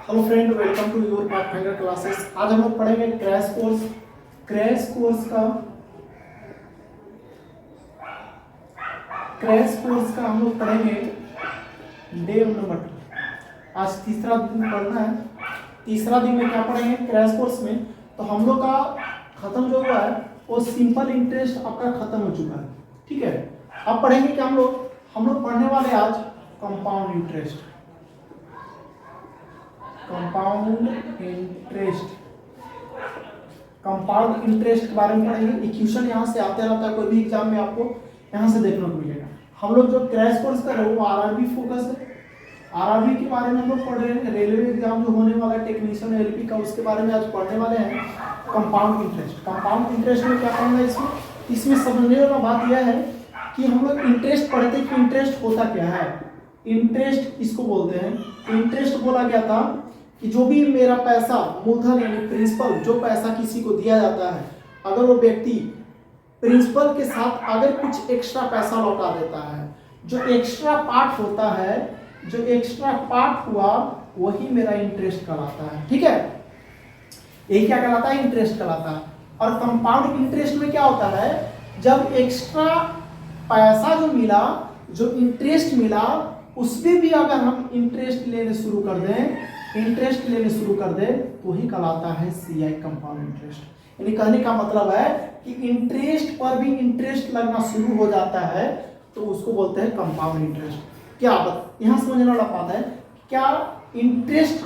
Hello friend, welcome to your Pathfinder classes. आज हम लोग पढ़ेंगे क्रैश कोर्स का हम लोग पढ़ेंगे डे नंबर 2। आज तीसरा दिन पढ़ना है। तीसरा दिन में क्या पढ़ेंगे क्रैश कोर्स में? तो हम लोग का खत्म जो हुआ है वो सिंपल इंटरेस्ट आपका खत्म हो चुका है। ठीक है, अब पढ़ेंगे कि हम लोग पढ़ने वाले आज कंपाउंड इंटरेस्ट। कंपाउंड इंटरेस्ट के बारे में पढ़ेंगे। इक्वेशन यहाँ से आते रहता है, कोई भी एग्जाम में आपको यहाँ से देखने को मिलेगा। हम लोग जो क्रैश कोर्स कर रहे हैं वो आरआरबी फोकस है। आरआरबी के बारे में हम लोग पढ़ रहे हैं। रेलवे एग्जाम जो होने वाला है टेक्नीशियन एलपी का, उसके बारे में आज पढ़ने वाले हैं कंपाउंड इंटरेस्ट। कंपाउंड इंटरेस्ट में क्या पढ़ना है? इसमें समझने वाला बात यह है कि हम लोग इंटरेस्ट पढ़ते कि इंटरेस्ट होता क्या है। इंटरेस्ट इसको बोलते हैं। इंटरेस्ट बोला गया था कि जो भी मेरा पैसा मूलधन यानी प्रिंसिपल, जो पैसा किसी को दिया जाता है, अगर वो व्यक्ति प्रिंसिपल के साथ अगर कुछ एक्स्ट्रा पैसा लौटा देता है, जो एक्स्ट्रा पार्ट होता है, जो एक्स्ट्रा पार्ट हुआ वही मेरा इंटरेस्ट कहलाता है। ठीक है, ये क्या कहलाता है? इंटरेस्ट कहलाता है। और कंपाउंड इंटरेस्ट में क्या होता है? जब एक्स्ट्रा पैसा जो मिला, जो इंटरेस्ट मिला, उसमें भी अगर हम इंटरेस्ट लेने शुरू कर दें तो वही कहलाता है सीआई कंपाउंड इंटरेस्ट। यानी कहने का मतलब है कि इंटरेस्ट पर भी इंटरेस्ट लगना शुरू हो जाता है तो उसको बोलते हैं कंपाउंड इंटरेस्ट। क्या यहाँ समझने वाला बात है, क्या इंटरेस्ट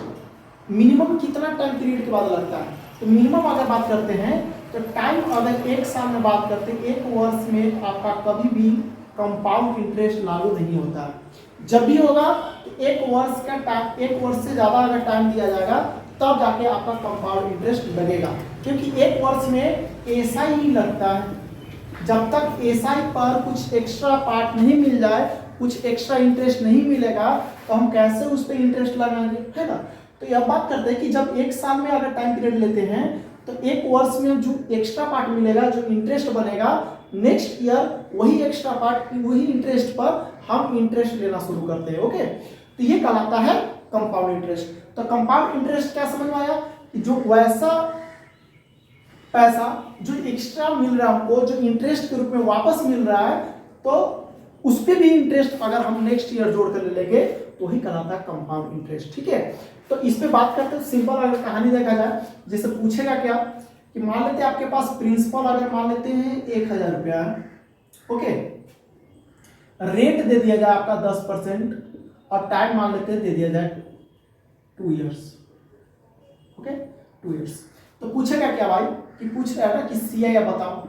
मिनिमम कितना टाइम पीरियड के बाद लगता है? तो मिनिमम अगर बात करते हैं तो टाइम अगर एक साल में बात करते हैं, एक वर्ष में आपका कभी भी कंपाउंड इंटरेस्ट लागू नहीं होता है। जब भी होगा तो एक वर्ष का टाइम, एक वर्ष से ज़्यादा अगर टाइम दिया जाएगा तब जाके आपका कंपाउंड इंटरेस्ट लगेगा। क्योंकि एक वर्ष में एसआई ही लगता है। जब तक एसआई पर कुछ एक्स्ट्रा पार्ट नहीं मिल जाए, कुछ एक्स्ट्रा इंटरेस्ट नहीं मिलेगा, तो हम कैसे उस पर इंटरेस्ट लगाएंगे, है ना? तो यह बात करते हैं कि जब एक साल में अगर टाइम पीरियड लेते हैं तो एक वर्ष में जो एक्स्ट्रा पार्ट मिलेगा, जो इंटरेस्ट बनेगा, नेक्स्ट ईयर वही एक्स्ट्रा पार्ट, वही इंटरेस्ट पर हम इंटरेस्ट लेना शुरू करते हैं। ओके, तो ये कहलाता है कंपाउंड इंटरेस्ट। तो कंपाउंड इंटरेस्ट क्या समझ में आया कि जो वैसा पैसा जो एक्स्ट्रा मिल रहा है हमको, जो इंटरेस्ट के रूप में वापस मिल रहा है, तो उस पर भी इंटरेस्ट अगर हम नेक्स्ट ईयर जोड़ कर लेंगे तो ही कहलाता है कंपाउंड इंटरेस्ट। ठीक है, तो इस पे बात करते हैं। सिंपल अगर कहानी देखा जाए, जैसे पूछेगा क्या कि मान लेते हैं आपके पास प्रिंसिपल अगर मान लेते हैं 1000 रुपया है। ओके, रेट दे दिया जाए आपका 10% और टाइम मान लेते हैं दे दिया जाए 2 इयर्स। Okay, 2 years. तो पूछेगा क्या भाई कि पूछ रहा है ना कि सीआई बताओ।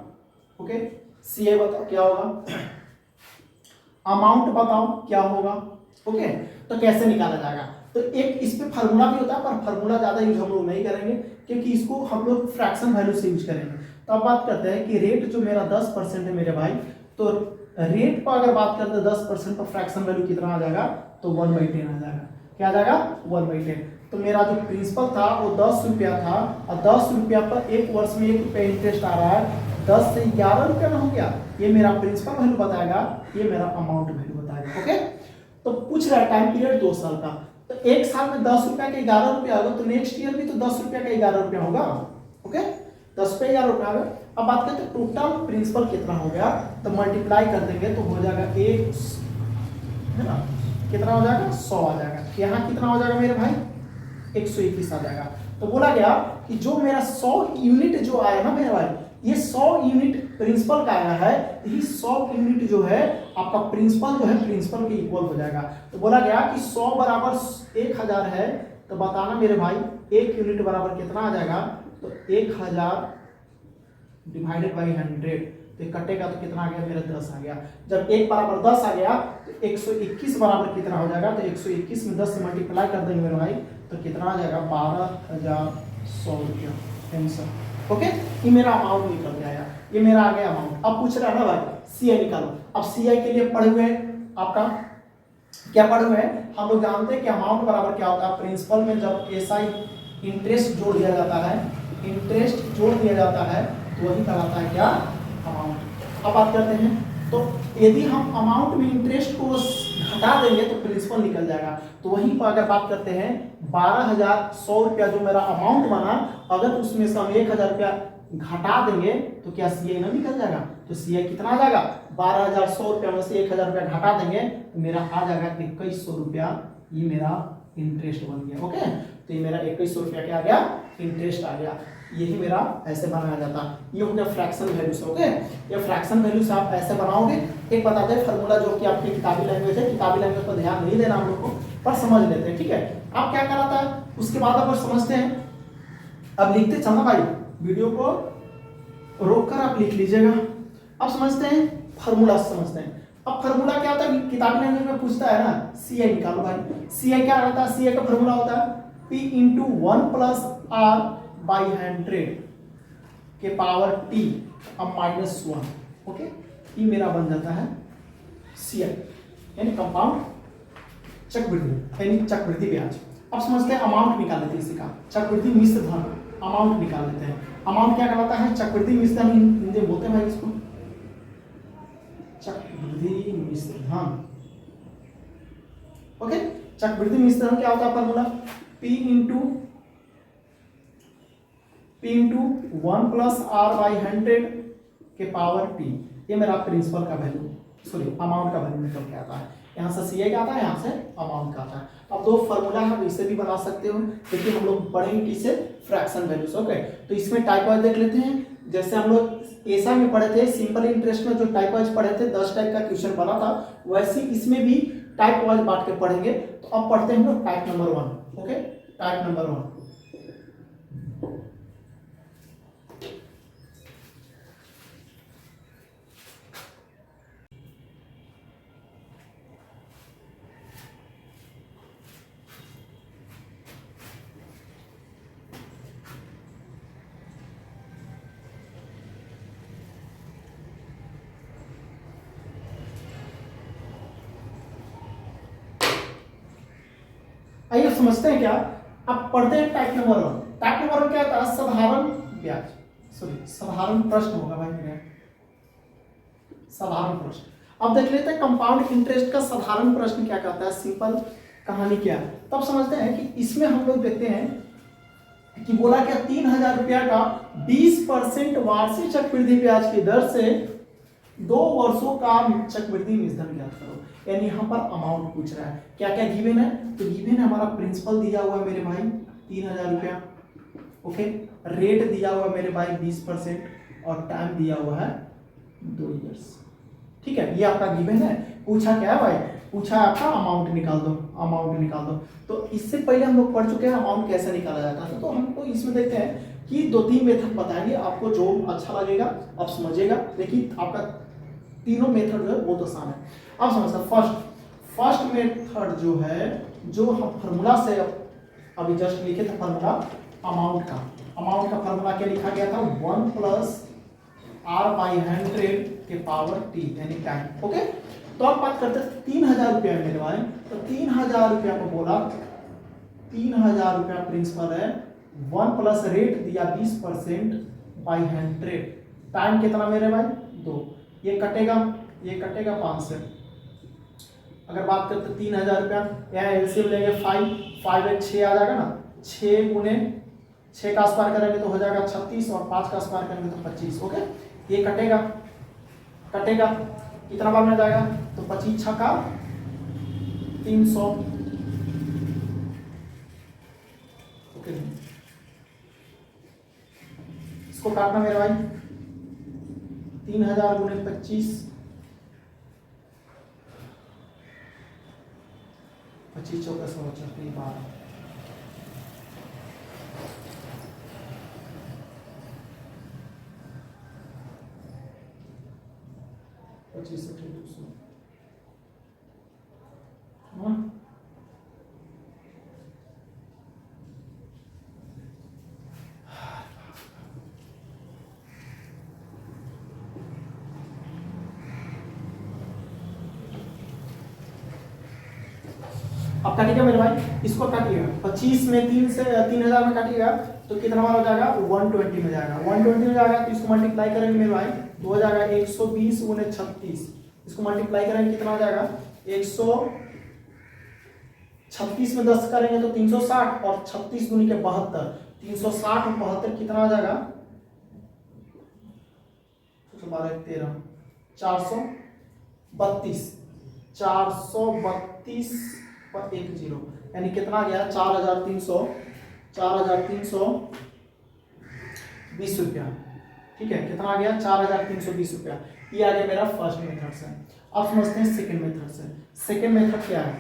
ओके, सीआई बताओ क्या होगा, अमाउंट बताओ क्या होगा। ओके, तो कैसे निकाला जाएगा? तो एक इस पे फार्मूला भी होता है, पर फार्मूला ज्यादा यूज हम लोग नहीं करेंगे क्योंकि इसको हम लोग फ्रैक्शन वैल्यू से यूज करेंगे। तो अब बात करते हैं कि रेट जो मेरा 10% है मेरे भाई, तो रेट पर अगर बात करते हैं 10% पर फ्रैक्शन वैल्यू कितना आ जाएगा? तो 1/10 आ जाएगा। क्या आ जाएगा? 1/10। तो मेरा जो प्रिंसिपल था वो 10 रुपया था, और 10 रुपया पर एक वर्ष में 1 रुपया इंटरेस्ट आ रहा है, 10 से 11 रुपया ना हो गया। ये मेरा प्रिंसिपल वैल्यू बताएगा, ये मेरा अमाउंट वैल्यू बताएगा। ओके, तो पूछ रहा है टाइम पीरियड 2 साल का, तो एक साल में 10 रुपया का 11 रुपया होगा, तो नेक्स्ट ईयर भी तो 10 रुपया का 11 रुपया होगा। ओके, 10 पे 11 रुपया होगा। अब बात करते हैं टोटल प्रिंसिपल कितना हो गया, तो मल्टीप्लाई कर देंगे तो हो जाएगा 1, है ना? कितना हो जाएगा? 100 आ जाएगा। यहाँ कितना हो जाएगा मेरे भाई? 121 आ जाएगा। तो बोला गया कि जो मेरा 100 यूनिट जो आया ना मेरे भाई, ये 100 यूनिट प्रिंसिपल का आया है, यही 100 यूनिट जो है आपका प्रिंसिपल जो है प्रिंसिपल के इक्वल हो जाएगा। तो बोला गया कि 100 बराबर 1000 है, तो बताना मेरे भाई 1 यूनिट बराबर कितना आ जाएगा? तो 1000 डिवाइडेड बाई 100, तो कटेगा तो कितना आ गया मेरा? 10 आ गया। जब 1 बराबर 10 आ गया तो 121 बराबर कितना हो जाएगा? तो 121 में 10 से मल्टीप्लाई कर देंगे मेरे भाई, तो कितना आ जाएगा? 12100 रुपया आंसर। ओके, ये मेरा अमाउंट निकल गया, ये मेरा आ गया अमाउंट। अब पूछ रहा है ना भाई सीआई निकालो। अब सीआई के लिए पढ़े हुए हैं आपका क्या पढ़े हुए हैं? हम लोग जानते हैं कि अमाउंट बराबर क्या होता है? प्रिंसिपल में जब एसआई इंटरेस्ट जोड़ दिया जाता है, इंटरेस्ट जोड़ दिया जाता है तो वही कहलाता है क्या? अमाउंट। अब बात करते हैं तो यदि हम अमाउंट में इंटरेस्ट को घटा देंगे तो प्रिंसिपल निकल जाएगा। तो वहीं पर अगर बात करते हैं 12,100 रुपया जो मेरा अमाउंट बना, अगर उसमें से हम 1,000 रुपया घटा देंगे तो क्या CI ना निकल जाएगा। तो CI कितना आ जाएगा, 12,100 रुपया में से 1,000 रुपया घटा देंगे तो मेरा आ जाएगा 2,100 रुपया, ये मेरा इंटरेस्ट बन गया। ओके, तो ये मेरा 2,100 रुपया क्या आ गया, इंटरेस्ट आ गया। यही मेरा ऐसे बनाया जाता है। ये हो गया फ्रैक्शन वैल्यू से। ओके, ये फ्रैक्शन वैल्यू से आप ऐसे बनाओगे। एक बताते हैं फार्मूला जो कि आपकी किताबी लैंग्वेज है, किताबी लैंग्वेज पर ध्यान नहीं देना हम लोग को, पर समझ लेते हैं। ठीक है, आप क्या कराता है उसके बाद आप समझते हैं। अब लिखते चलना भाई, वीडियो को रोककर आप लिख लीजिएगा। अब समझते हैं फार्मूला समझते हैं। अब फार्मूला क्या होता है, किताबी लैंग्वेज में पूछता है ना, CI निकालो भाई। CI क्या रहता है, CI का फार्मूला होता है P × 1 + R by 100 के पावर T अब -1। ओके, ये मेरा बन जाता है CI यानी कंपाउंड चक्रवृद्धि यानी चक्रवृद्धि ब्याज। अब समझते हैं अमाउंट निकाल लेते हैं इसी का, चक्रवृद्धि मिश्र धन अमाउंट निकाल लेते हैं। अमाउंट क्या कहलाता है, चक्रवृद्धि मिश्र धन हिंदी में बोलते हैं भाई इसको, चक्रवृद्धि मिश्र धन। ओके, चक्रवृद्धि मिश्र धन क्या होता है फार्मूला, P × 1 + R by 100 के पावर T। ये मेरा प्रिंसिपल का वैल्यू, सॉरी अमाउंट का वैल्यू निकल के आता है। यहाँ से CI का आता है, यहाँ से अमाउंट का आता है। अब दो फार्मूला है, इसे भी बना सकते हो, लेकिन हम लोग पढ़ेंगे किसे, फ्रैक्शन वैल्यूज। ओके, तो इसमें टाइप वाइज देख लेते हैं। जैसे हम लोग ऐसा में पढ़े थे, सिंपल इंटरेस्ट में जो टाइप वाइज पढ़े थे, 10 टाइप का क्वेश्चन बना था, वैसे इसमें भी टाइप वाइज बांट के पढ़ेंगे। तो अब पढ़ते हैं हम लोग type number 1। Okay, type number 1। आइए समझते हैं क्या, अब पढ़ते हैं टाइप नंबर 1। टाइप नंबर 1 क्या होता है, साधारण ब्याज, सॉरी साधारण प्रश्न होगा भाई मेरा, साधारण प्रश्न। अब देख लेते हैं कंपाउंड इंटरेस्ट का साधारण प्रश्न क्या कहता है, सिंपल कहानी क्या है। तब समझते हैं कि इसमें हम लोग देखते हैं कि बोला क्या, 3,000 रुपया का 20% वार्षिक चक्रवृद्धि ब्याज की दर से 2 वर्षों का चक्रवृद्धि मिश्र धन ज्ञात करो। यानी यहाँ पर अमाउंट पूछ रहा है, क्या क्या गिवन है, तो गिवन है हमारा प्रिंसिपल दिया हुआ है मेरे भाई 3,000 रुपया। ओके, रेट दिया हुआ है मेरे भाई 20% और टाइम दिया हुआ है 2 इयर्स। ठीक है, ये आपका गिवन है। पूछा क्या है भाई, पूछा है आपका अमाउंट निकाल दो, अमाउंट निकाल दो। तो इससे पहले हम लोग पढ़ चुके हैं अमाउंट कैसे निकाला जाता है। तो हमको इसमें देखते हैं कि 2-3 मेथड बताएंगे, आपको जो अच्छा लगेगा आप समझिएगा, लेकिन आपका तीनों मेथड जो है बहुत आसान है। अब समझते, फर्स्ट मेथड जो है, जो हम फार्मूला से अभी जस्ट लिखे थे फार्मूला अमाउंट का फार्मूला क्या लिखा गया था, 1 + R by 100 के पावर T यानी टाइम। ओके, तो अब बात करते हैं 3,000 रुपया मेरे भाई। तो 3,000 रुपया को बोला, 3,000 रुपया प्रिंसिपल है, 1 प्लस रेट दिया 20% by 100, टाइम कितना मेरे भाई 2, ये कटेगा 5 से। अगर बात करते 3,000 रुपया, यहाँ एलसीएम लेंगे 5 एक 6 आ जाएगा ना, 6 गुने 6 का स्क्वायर करेंगे तो हो जाएगा 36 और 5 का स्क्वायर करेंगे तो 25। ओके, ये कटेगा कितना बार में जाएगा, तो 25 6 का 300। ओके, इसको काटना मेरे भाई, 3,000 गुने 25, 25 चौका 100 12, 25 से 200। अब काटिएगा मेरे भाई, इसको काटिएगा 25 में 3,000 में काटिएगा तो कितना बार हो जाएगा, 120 में जाएगा। 120 में जाएगा तो इसको मल्टीप्लाई करेंगे मेरे भाई, तो हो जाएगा 120 गुने 36 इसको मल्टीप्लाई करेंगे कितना हो जाएगा 136 में 10 करेंगे तो 360 और 36 दूनी के 72, 360 और 72 कितना हो जाएगा 13 432 पर 1 0 यानी कितना गया 4320 रुपया। ठीक है, कितना आ गया 4320 रुपया। ये आ गया मेरा फर्स्ट मेथड से। अब समझते हैं सेकंड मेथड से। सेकंड मेथड क्या है?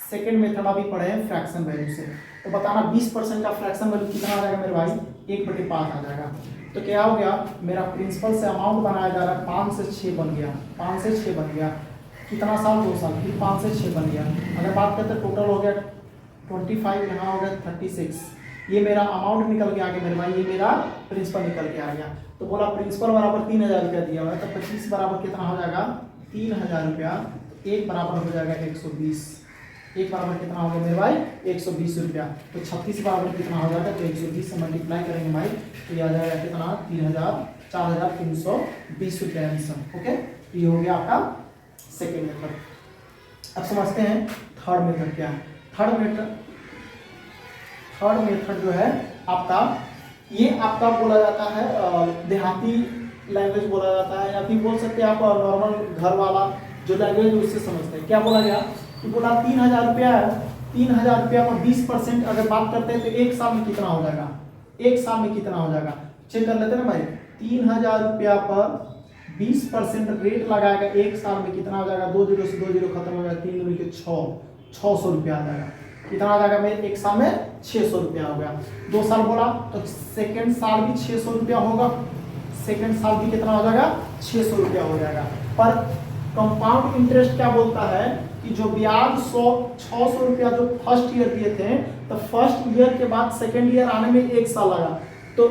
सेकंड मेथड अभी पढ़े हैं फ्रैक्शन वैल्यू से। तो बताना 20% का फ्रैक्शन वैल्यू कितना आ जाएगा मेरे भाई 1/5 आ जाएगा। तो क्या हो गया मेरा प्रिंसिपल से अमाउंट बनाया जा रहा है 5 से 6 बन गया, 5 से 6 बन गया। कितना साल 2 साल, फिर 5 से 6 बन गया। अगर बात करते टोटल हो गया 25, यहाँ हो गया 36। ये मेरा अमाउंट निकल के आ गया मेरे भाई, ये मेरा प्रिंसिपल निकल के आ गया। तो बोला प्रिंसिपल बराबर 3000 रुपया दिया हुआ है, तो 25 बराबर कितना हो जाएगा 3000 रुपया। एक बराबर हो जाएगा 120, एक बराबर कितना हो गया मेरे भाई 120 रुपया। तो 36 बराबर कितना हो जाएगा, तो 120 से मल्टीप्लाई करेंगे भाई, तो ये आ जाएगा कितना 4320 रुपया आंसर। ओके, ये हो गया आपका सेकेंड मेथड। अब समझते हैं थर्ड मेथड क्या है। थर्ड मेथड जो है आपका, ये आपका बोला जाता है देहाती लैंग्वेज बोला जाता है, या फिर बोल सकते हैं आप नॉर्मल घर वाला जो लैंग्वेज उससे समझते हैं। क्या बोला गया कि बोला 3000 रुपया है, 3000 रुपया पर 20% अगर बात करते हैं तो एक साल में कितना हो जाएगा, एक साल में कितना हो जाएगा चेक कर लेते हैं ना भाई। 3000 रुपया पर 20% रेट लगाएगा एक साल में कितना हो जाएगा, 2 0 से 2 0 खत्म हो जाएगा, 3 दूनी के 600 रुपया आ जाएगा। कितना आ जाएगा मेरे एक साल में 600 रुपया हो गया। 2 साल बोला तो सेकेंड साल भी 600 रुपया होगा, सेकेंड साल भी कितना हो जाएगा 600 रुपया हो जाएगा। पर कंपाउंड इंटरेस्ट क्या बोलता है कि जो ब्याज 600 रुपया जो फर्स्ट ईयर दिए थे, तो फर्स्ट ईयर के बाद सेकेंड ईयर आने में 1 साल लगा। तो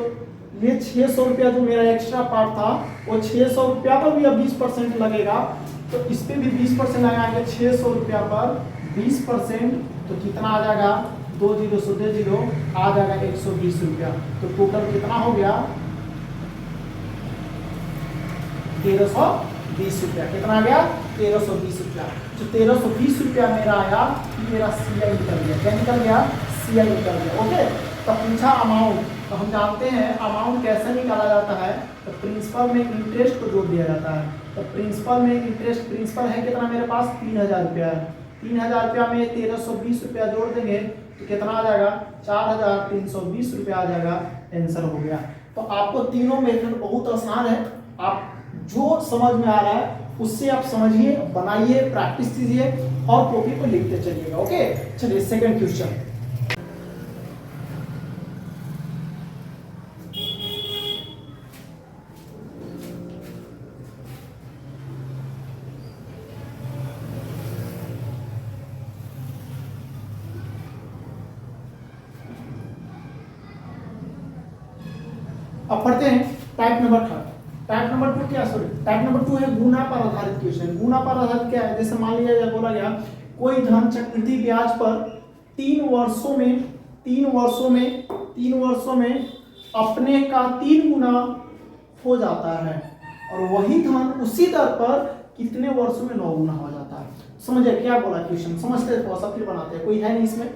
ये 600 रुपया जो मेरा एक्स्ट्रा पार्ट था वो 600 रुपया पर भी अब 20% लगेगा, तो इस पे भी 20% लगाएंगे। 600 रुपया पर 20% तो कितना आ जाएगा 2 0 से 2 0 आ जाएगा 120 रुपया। तो टोटल कितना हो गया 1320 रुपया। कितना आ गया 1320 रुपया। जो 1320 रुपया मेरा आया ये मेरा CI निकल गया। क्या निकल गया CI निकल गया। ओके, तो पूछा अमाउंट, तो हम जानते हैं अमाउंट कैसे निकाला जाता है, तो प्रिंसिपल में इंटरेस्ट को जोड़ दिया जाता है। तो प्रिंसिपल में इंटरेस्ट, प्रिंसिपल है कितना मेरे पास 3000 रुपया है, 3000 रुपया में 1320 रुपया जोड़ देंगे तो कितना आ जाएगा 4320 रुपया आ जाएगा। आंसर हो गया। तो आपको तीनों मेथड बहुत आसान है, आप जो समझ में आ रहा है उससे आप समझिए, बनाइए, प्रैक्टिस कीजिए और कॉपी पर लिखते चलिएगा। ओके, चलिए सेकंड क्वेश्चन। अब पढ़ते हैं टाइप नंबर 3। टाइप नंबर 2 क्या, सॉरी टाइप नंबर 2 है गुना पर आधारित क्वेश्चन। गुना पर आधारित क्या है, जैसे मान लीजिए बोला गया कोई धन चक्रवृद्धि ब्याज पर 3 वर्षों में अपने का 3 गुना हो जाता है, और वही धन उसी दर पर कितने वर्षों में 9 गुना हो जाता है। समझिए क्या बोला क्वेश्चन, समझते थोड़ा सा फिर बनाते हैं। कोई है नहीं इसमें,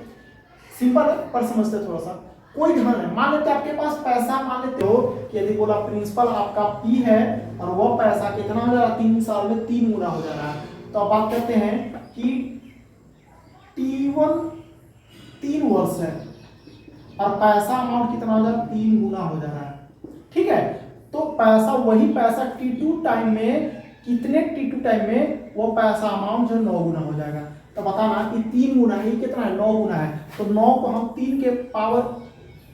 सिंपल है पर समझते थोड़ा सा। कोई धन है, मान लेते आपके पास पैसा, मान लेते हो कि यदि बोला प्रिंसिपल आपका P है और वो पैसा कितना हो जा रहा है 3 साल में 3 गुना हो जा रहा है। तो अब बात करते हैं कि T1 3 वर्ष है और पैसा अमाउंट कितना हो जा रहा है 3 गुना हो जा रहा है। ठीक है, तो पैसा वही पैसा T2 टाइम में, कितने T2 टाइम में वो पैसा अमाउंट जो 9 गुना हो जाएगा। तो बताना कि 3 गुना है, कितना है 9 गुना है, तो 9 को हम 3 के पावर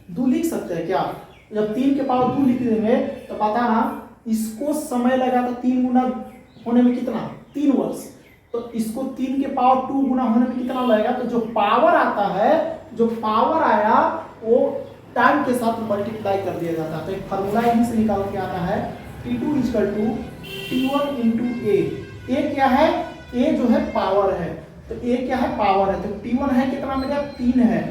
2 लिख सकते हैं क्या। जब 3 के पावर 2 लिख देंगे तो बताना इसको समय लगा था 3 गुना होने में कितना 3 वर्ष, तो इसको 3 के पावर 2 गुना होने में कितना लगेगा। तो जो पावर आता है, जो पावर आया वो टाइम के साथ मल्टीप्लाई कर दिया जाता है। तो एक फार्मूला यहीं से निकाल के आता है T2 = T1 × A। A क्या है, A जो है पावर है, तो A क्या है पावर है, तो T1 है कितना मेरा 3 है,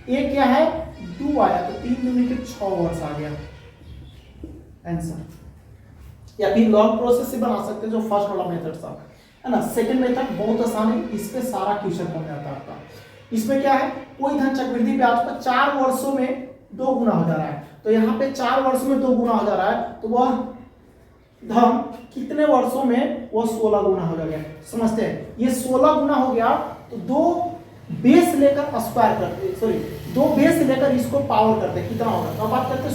A क्या है 2 आया, तो 3 दूनी के 6 वर्ष आ गया आंसर। या फिर लॉन्ग प्रोसेस से बना सकते हैं जो फर्स्ट वाला मेथड था, है ना। सेकंड मेथड बहुत आसान है, इस पे सारा क्वेश्चन बन जाता है आपका। इसमें क्या है, कोई धन चक्रवृद्धि ब्याज पर 4 वर्षों में 2 गुना हो जा रहा है, तो यहाँ पे 4 वर्षों में 2 गुना हो जा रहा है, तो वह धन कितने वर्षों में, वो 16 गुना हो जाएगा। समझते हैं, ये 16 गुना हो गया तो 2 बेस लेकर स्क्वायर करते, सॉरी 2 बेस लेकर इसको पावर करते कितना होगा, तो अब बात करते हैं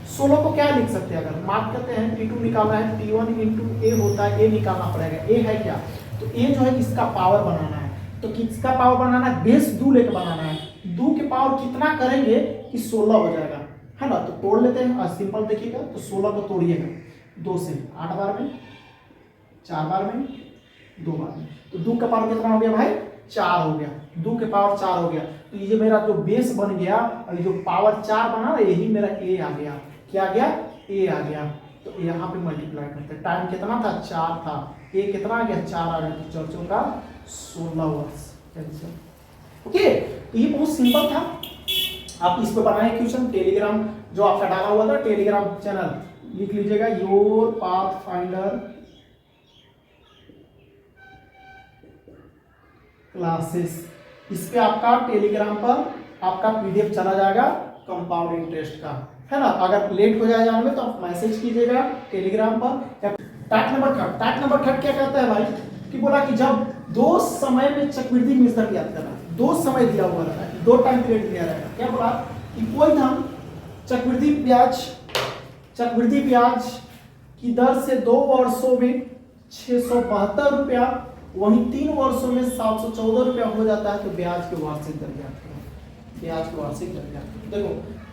16 को क्या लिख सकते हैं, अगर मार्क करते हैं T2 निकालना है, T1 इंटू ए होता है, ए निकालना पड़ेगा, ए है क्या, तो ए जो है इसका पावर बनाना है, तो किसका पावर बनाना है, बेस 2 लेकर बनाना है, 2 के पावर कितना करेंगे कि 16 हो जाएगा, है ना। तो तोड़ लेते हैं, सिंपल देखिएगा, तो 16 को तोड़िएगा 2 से, 8 बार में, 4 बार में, 2 बार में, तो 2 का पावर कितना हो गया भाई, 4 हो गया, 2 के पावर 4 हो गया, तो ये मेरा जो बेस बन गया और ये जो पावर 4 बना, यही मेरा ए आ गया, क्या आ गया, ए आ गया, तो यहाँ पे मल्टीप्लाई करते हैं, टाइम कितना था, 4 था, ए कितना आ गया, 4 आ गया, तो 4 चौका 16 वर्ष कैंसिल। ओके, तो ये बहुत सिंपल था, आप इस पे बनाए क्वेश्चन, टेलीग्राम जो आपका डाला हुआ था, टेलीग्राम चैनल लिख लीजिएगा, योर पाथ फाइंडर क्लासेस, इस पे आपका टेलीग्राम पर आपका पीडीएफ चला जाएगा कंपाउंड इंटरेस्ट का, है ना। अगर लेट हो जाए जाने में तो आप मैसेज कीजिएगा टेलीग्राम पर। टाट नंबर थर्ड क्या कहता है भाई, कि बोला कि जब 2 समय में चक्रवृद्धि मिश्रण याद करना, 2 समय दिया हुआ रहता है, 2 टाइम पीरियड दिया रहेगा, क्या बोला कि कोई धन चक्रवृद्धि ब्याज की दर से 2 वर्षों में 672 रुपया, वहीं 3 वर्षों में 714 रुपया हो जाता है, तो ब्याज के वार्षिक दर ज्ञात करो, ब्याज के वार्षिक दर ज्ञात करो। देखो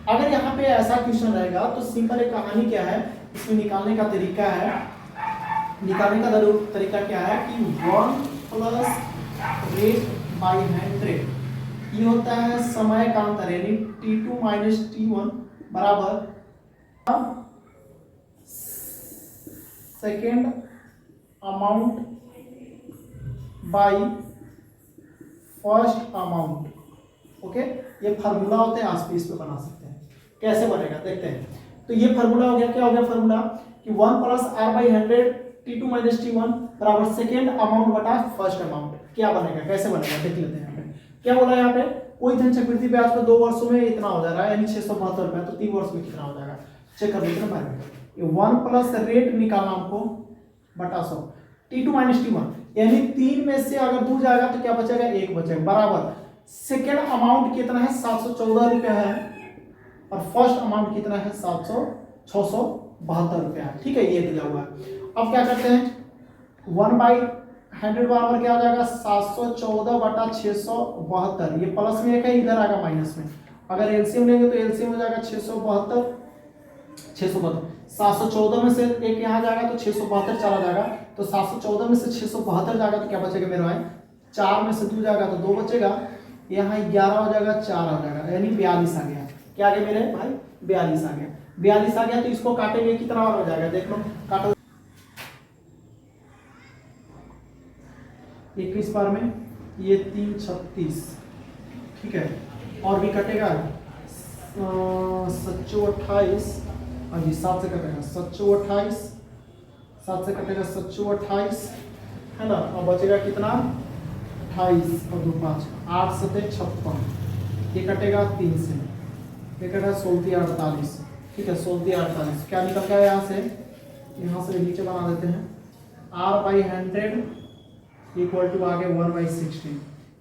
अगर यहाँ पे ऐसा क्वेश्चन रहेगा तो सिंपल एक कहानी क्या है, इसमें निकालने का तरीका है, तरीका क्या है कि 1 प्लस रेट बाई 100, ये होता है समय का अंतर, यानी T2 माइनस T1 बराबर second amount by first amount. Okay, ये फार्मूला होते हैं, आप इस पे बना सकते हैं, कैसे बनेगा देखते हैं। तो ये फार्मूला हो गया, क्या हो गया फार्मूला कि 1 plus R by 100 T2 minus T1 बराबर सेकेंड अमाउंट बटा फर्स्ट अमाउंट। क्या बनेगा, कैसे बनेगा देख लेते हैं। यहाँ पे क्या बोला, यहाँ पे कोई धन चक्रवृद्धि ब्याज पर 2 वर्षों में इतना हो जा रहा है, यानी 672 रुपया, तो 3 वर्ष में कितना हो जाएगा, चेक कर लेते हैं। ये 1 प्लस रेट निकालना हमको बटा 100 T2 माइनस T1, यानी 3 में से अगर 2 जाएगा तो क्या बचेगा, 1 बचेगा, बराबर सेकेंड अमाउंट कितना है 714 रुपया है, और फर्स्ट अमाउंट कितना है 672 रुपया है। ठीक है, ये दिया हुआ है। अब क्या करते हैं, 1/100 बराबर क्या आ जाएगा, 714 बटा 672, ये प्लस में एक है, इधर आएगा माइनस में, अगर एलसीएम लेंगे तो एलसीएम हो जाएगा 672 714 में से एक यहाँ जाएगा तो 672 चला जाएगा, तो 714 में से 672 जाएगा तो क्या बचेगा मेरे भाई, 4 में से 2 जाएगा तो 2 बचेगा, यहाँ 11 हो जाएगा, 4 हो जाएगा, यानी 42 आ गया। क्या आ गया मेरे भाई, 42 आ गया, 42 आ गया, तो इसको काटेंगे कितना हो जाएगा, देख लो काटो, 21 बार में ये 3 36, ठीक है, और भी कटेगा 7 28, हाँ जी 7 से कटेगा 7 28, 7 से कटेगा 7 28, है ना, और बचेगा कितना 28 और 2 5 8 7 56, ये कटेगा 3 से, ये कटेगा 16 48, ठीक है 16 48, क्या निकल गया यहाँ से नीचे बना देते हैं, R/100 इक्वल टू आ गया 1/16,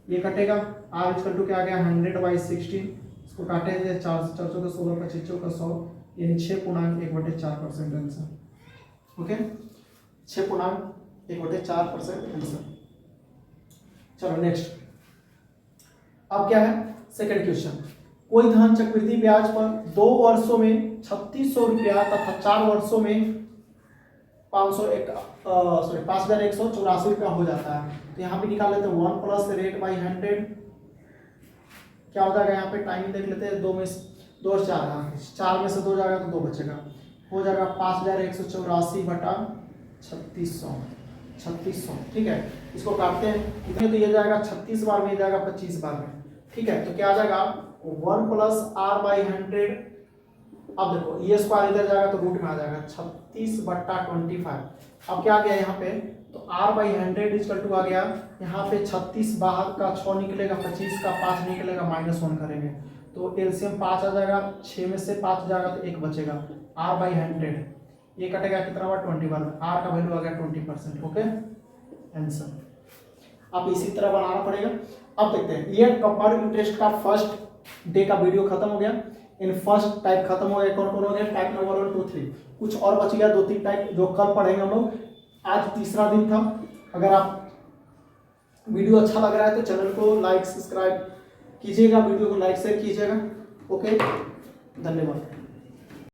ये कटेगा R इक्वल टू क्या आ गया 100/16, इसको काटेंगे 4 से 4 का 16 25 का 100, यानी 6.1/4% आंसर। Okay, 6.1/4% answer. चलो नेक्स्ट, अब क्या है सेकंड क्वेश्चन, कोई धन चक्रवृद्धि ब्याज पर 2 वर्षों में 3600 रुपया तथा 4 वर्षों में 5184 रुपया हो जाता है, तो यहाँ पे निकाल लेते हैं 1 प्लस रेट बाई 100, क्या हो जाएगा यहाँ पे, टाइम देख लेते हैं, 2 में 2 और 4 में से 2 जाएगा तो 2 बचेगा, हो जाएगा 5184 बटा 3600, ठीक है, इसको काटते हैं कितने, तो ये जाएगा 36 बार में, ये जाएगा 25 बार में, ठीक है, तो क्या आ जाएगा 1 प्लस R/100 अब देखो ये स्क्वायर इधर जाएगा तो रूट में आ जाएगा 36/25। अब क्या आ गया यहाँ पे, तो r/100 इक्वल टू आ गया यहाँ पे 36 बाहर का 6 निकलेगा, 25 का 5 निकलेगा, -1 करेंगे तो एलसीएम 5 आ जाएगा, 6 में से 5 जाएगा तो 1 बचेगा, r/100 ये कटेगा कितना हुआ 21, r का वैल्यू आ गया 20%। Okay answer. अब इसी तरह बनाना पड़ेगा। अब देखते हैं ये कंपाउंड इंटरेस्ट का फर्स्ट डे का वीडियो खत्म हो गया, इन फर्स्ट टाइप खत्म हो गया। कौन कौन हो गया, टाइप नंबर 1 2 3, कुछ और बच गया 2-3 टाइप जो कल पढ़ेंगे हम लोग। आज तीसरा दिन था। अगर आप वीडियो अच्छा लग रहा है तो चैनल को लाइक सब्सक्राइब कीजिएगा, वीडियो को लाइक शेयर कीजिएगा। ओके धन्यवाद।